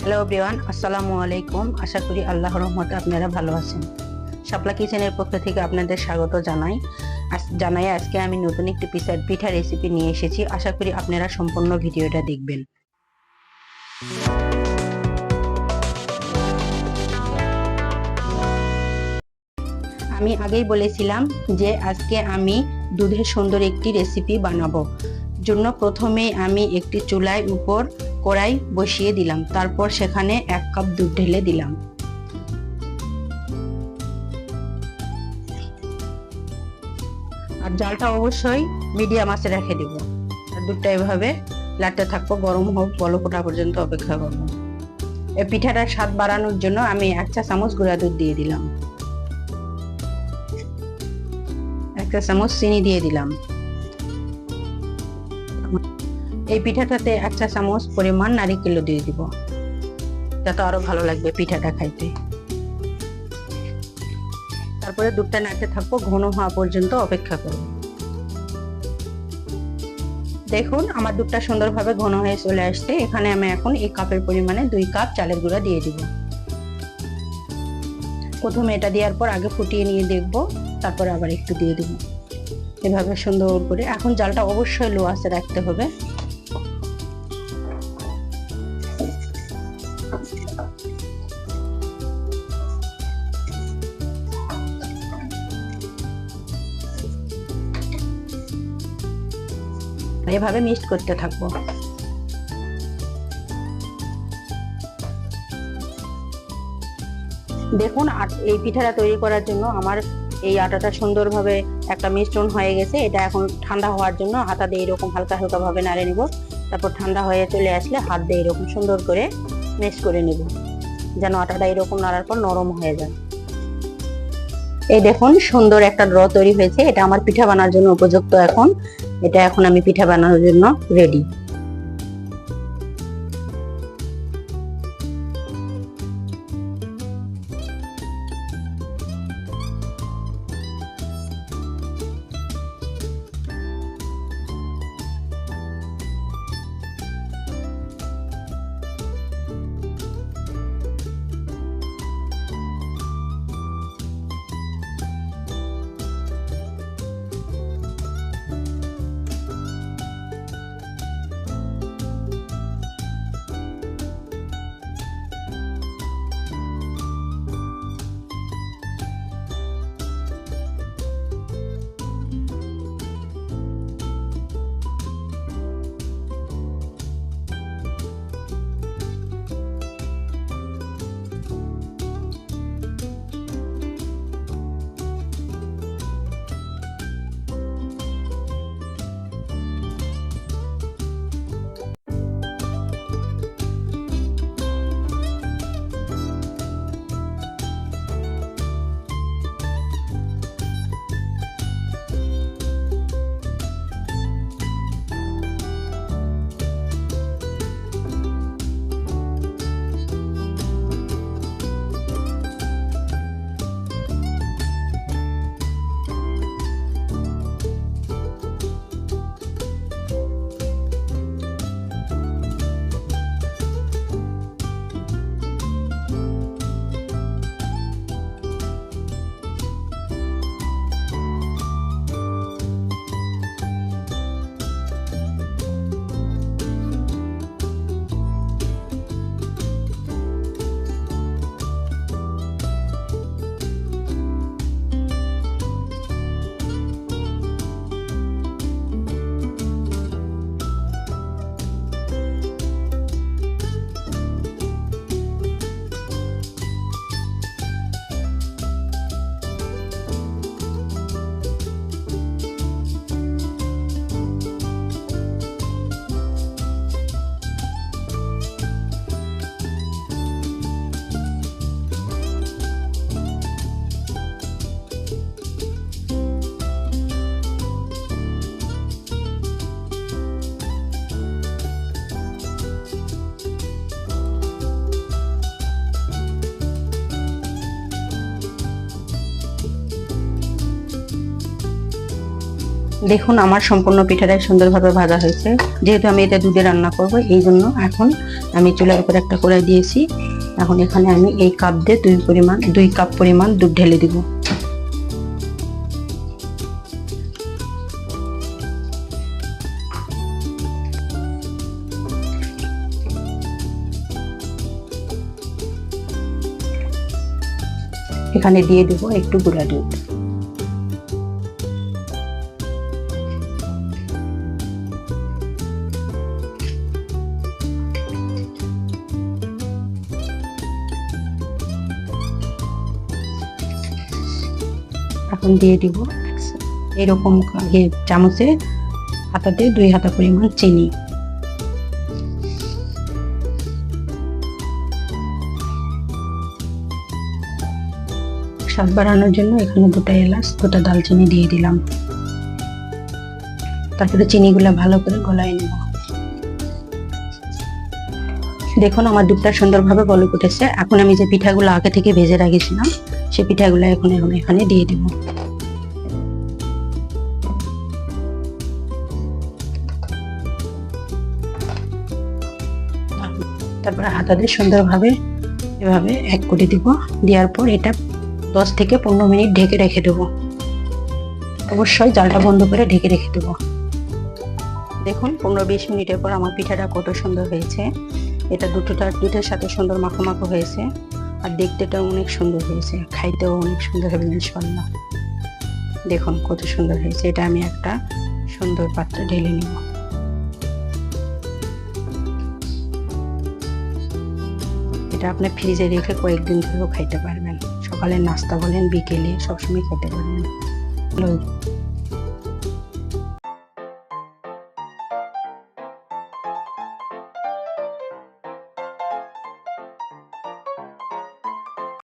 Hello everyone, আসসালামু আলাইকুম। আশা করি আল্লাহর রহমতে আপনারা ভালো আছেন। শাপলা কিচেনের পক্ষ থেকে আপনাদের স্বাগত জানাই। আজকে আমি নতুন একটি পিঠা রেসিপি নিয়ে এসেছি। আশা করি আপনারা সম্পূর্ণ ভিডিওটা দেখবেন। আমি আগেই বলেছিলাম যে আজকে আমি দুধের সুন্দর একটি রেসিপি বানাবো। জন্য প্রথমে আমি একটি চুলায় উপর কড়াই বসিয়ে দিলাম, তারপর সেখানে 1 কাপ দুধ ঢেলে দিলাম। আর জালটা অবশ্যই মিডিয়াম আঁচে রেখে দিব। আর দুধটা এভাবে লাড়তে থাকবো, গরম হোক, বলক ওঠা পর্যন্ত অপেক্ষা করবো। এই পিঠাটার স্বাদ বাড়ানোর জন্য আমি 1 চা চামচ গুঁড়া দুধ দিয়ে দিলাম, 1 চা চামচ চিনি দিয়ে দিলাম। এই পিঠাটাতে 1 চা চামচ পরিমাণ নারিকেলও দিয়ে দিব, যাতে আরো ভালো লাগবে পিঠাটা খাইতে। তারপরে দুধটা নাড়তে থাকবো, ঘন হওয়া পর্যন্ত অপেক্ষা করব। দেখুন আমার দুধটা সুন্দরভাবে ঘন হয়ে চলে আসছে। এখানে আমি এখন এই কাপের পরিমাণে 2 কাপ চালের গুঁড়া দিয়ে দিব। প্রথমে এটা দেওয়ার পর আগে ফুটিয়ে নিয়ে দেখব, তারপরে আবার একটু দিয়ে দিব। এভাবে সুন্দর করে এখন জালটা অবশ্যই লো আঁচে রাখতে হবে। এভাবে মিক্সড করতে থাকবো। দেখুন এই পিঠাটা তৈরি করার জন্য আমার এই আটাটা সুন্দরভাবে একটা মিশ্রণ হয়ে গেছে। এটা এখন ঠান্ডা হওয়ার জন্য হাতা দিয়ে এরকম হালকা হালকা ভাবে নাড়ে নিব। তারপর ঠান্ডা হয়ে চলে আসলে হাত দিয়ে এরকম সুন্দর করে মিক্স করে নিব, যেন আটাটা এরকম নাড়ার পর নরম হয়ে যায়। এই দেখুন সুন্দর একটা ড্র তৈরি হয়েছে। এটা আমার পিঠা বানানোর জন্য উপযুক্ত। এখন আমি পিঠা বানানোর জন্য রেডি। দেখুন আমার সম্পূর্ণ পিঠাটাই সুন্দরভাবে ভাজা হয়েছে। যেহেতু আমি এটা দুধে রান্না করব, এই জন্য এখন আমি চুলার উপর একটা কড়াই দিয়েছি। এখন এখানে আমি এই কাপ দিয়ে 2 কাপ পরিমাণ দুধ ঢেলে দিব। এখানে দিয়ে দেব একটু গুঁড়া দুধ। এখন দিয়ে দিব এরকম চামচে হাতাতে 2 হাতা পরিমাণ চিনি। স্বাদ বাড়ানোর জন্য এখানে 2টা এলাচ 2টা দালচিনি দিয়ে দিলাম। তারপরে চিনিগুলো ভালো করে গলায় নেব। দেখুন আমার দুধটা সুন্দরভাবে বলক উঠেছে। এখন আমি যে পিঠাগুলো আগে থেকে ভেজে রেখেছিলাম সেই পিঠাগুলো এখন এখানে দিয়ে দিব। তারপরে হাতা দিয়ে সুন্দরভাবে এভাবে এক করে দিব। দেওয়ার পর এটা 10 থেকে 15 মিনিট ঢেকে রেখে দেবো। অবশ্যই জালটা বন্ধ করে ঢেকে রেখে দেবো। দেখুন 15-20 মিনিটের পর আমার পিঠাটা কত সুন্দর হয়েছে। এটা দুধের সাথে সুন্দর মাখো মাখো হয়েছে, আর দেখতেটাও অনেক সুন্দর হয়েছে, খাইতেও অনেক সুন্দর হবে ইনশাআল্লাহ। দেখুন কত সুন্দর হয়েছে। এটা আমি একটা সুন্দর পাত্রে ঢেলে নিব। এটা আপনি ফ্রিজে রেখে কয়েকদিন ধরেও খাইতে পারবেন। সকালে নাস্তা বলেন, বিকেলে সবসময় খেতে পারবেন।